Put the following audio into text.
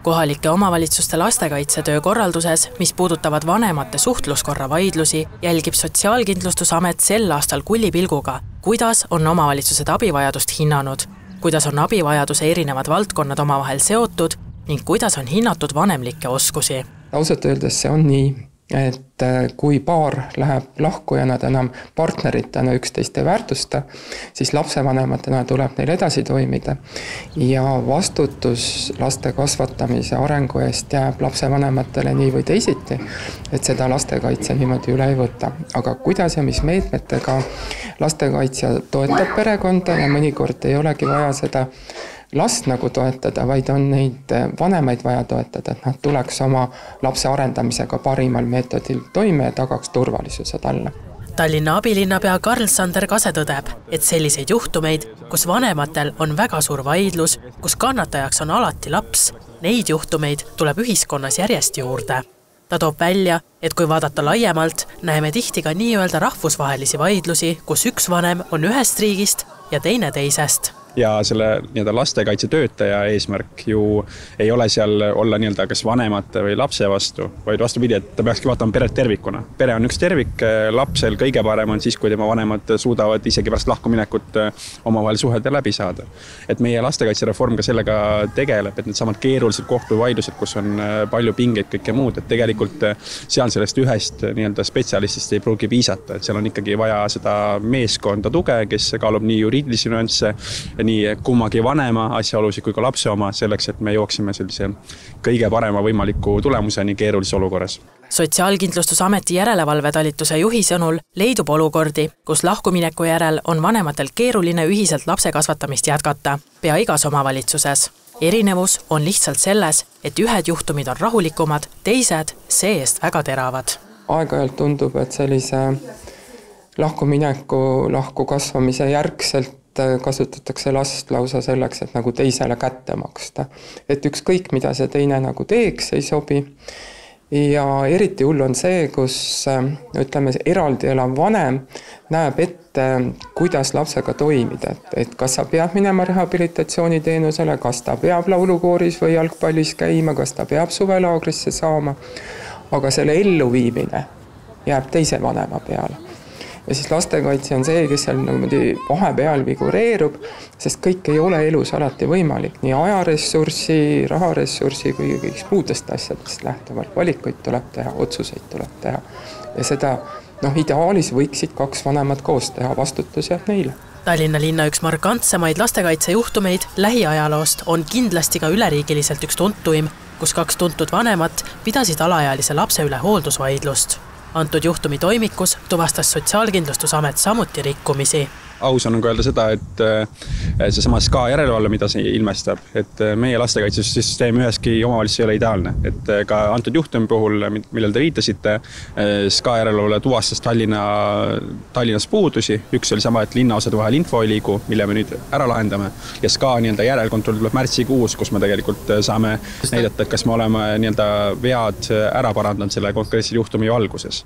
Kohalike omavalitsuste lastekaitsetöö korralduses, mis puudutavad vanemate suhtluskorra vaidlusi, jälgib Sotsiaalkindlustusamet sel aastal kullipilguga, kuidas on omavalitsused abivajadust hinnanud, kuidas on abivajaduse erinevad valdkonnad omavahel seotud ning kuidas on hinnatud vanemlikke oskusi. Ausalt öeldes see on nii, et kui paar läheb lahku ja nad enam partneritena üksteist ei väärtusta, siis lapsevanematena tuleb neil edasi toimida ja vastutus laste kasvatamise arengu eest jääb lapsevanematele nii või teisiti, et seda lastekaitse niimoodi üle ei võta. Aga kuidas ja mis meetmetega lastekaitsja toetab perekonda ja mõnikord ei olegi vaja seda last nagu toetada, vaid on neid vanemaid vaja toetada, et nad tuleks oma lapse arendamisega parimal meetodil toime ja tagaks turvalisuse talle. Tallinna abilinnapea Karl-Sander Kase tõdeb, et selliseid juhtumeid, kus vanematel on väga suur vaidlus, kus kannatajaks on alati laps, neid juhtumeid tuleb ühiskonnas järjest juurde. Ta toob välja, et kui vaadata laiemalt, näeme tihti ka nii-öelda rahvusvahelisi vaidlusi, kus üks vanem on ühest riigist ja teine teisest. Ja selle lastekaitse töötaja eesmärk ju ei ole seal olla kas vanemate või lapse vastu, vaid vastupidi, et ta peakski vaatama peret tervikuna. Pere on üks tervik, lapsel kõige parem on siis, kui tema vanemad suudavad isegi pärast lahkuminekut omavahel suhelda läbi saada. Et meie lastekaitsereform ka sellega tegeleb, et need samad keerulised kohtuvaidlused, kus on palju pingeid kõike muud, et tegelikult seal sellest ühest spetsialistist ei pruugi piisata, et seal on ikkagi vaja seda meeskonda tuge, kes kaalub nii juriidilisi nüansse, nii kummagi vanema asjaolusid kui ka lapse oma selleks, et me jooksime sellise kõige parema võimaliku tulemuseni keerulises olukorras. Sotsiaalkindlustusameti järelevalvetalituse juhi sõnul leidub olukordi, kus lahkumineku järel on vanematel keeruline ühiselt lapse kasvatamist jätkata, pea igas omavalitsuses. Erinevus on lihtsalt selles, et ühed juhtumid on rahulikumad, teised see-eest väga teravad. Aeg-ajalt tundub, et sellise lahku kasvamise järgselt kasutatakse last lausa selleks, et nagu teisele kätte maksta. Et ükskõik, mida see teine nagu teeks, ei sobi. Ja eriti hull on see, kus eraldi elav vanem näeb ette, kuidas lapsega toimida. Et kas sa peab minema rehabilitatsiooniteenusele, kas ta peab laulukooris või jalgpallis käima, kas ta peab suvelaagrisse saama. Aga selle elluviimine jääb teise vanema peale. Ja siis lastekaitse on see, kes seal vahepeal vigureerub, sest kõik ei ole elus alati võimalik. Nii ajaressurssi, raharessurssi kui kõigist muudest asjadest lähtuvalt valikuid tuleb teha, otsuseid tuleb teha. Ja seda ideaalis võiksid kaks vanemat koos teha, vastutus jääb neile. Tallinna linna üks markantsemaid lastekaitsejuhtumeid lähiajaloost on kindlasti ka üleriigiliselt üks tuntuim, kus kaks tuntud vanemat pidasid alaealise lapse üle hooldusvaidlust. Antud juhtumi toimikus tuvastas Sotsiaalkindlustusamet samuti rikkumisi. Aus on öelda seda, et see sama SKA järelevalve, mida see ilmestab, et meie lastekaitsesüsteem üheski omavalitsus ei ole ideaalne. Et ka antud juhtumi puhul, millel te viitasite, SKA järelevalve tuvastas Tallinnas puudusi. Üks oli sama, et linnaosade vahel info ei liigu, mille me nüüd ära lahendame. Ja SKA järelkontroll tuleb märtsikuus, kus me tegelikult saame näidata, et kas me oleme vead ära parandanud selle konkreetse juhtumi valguses.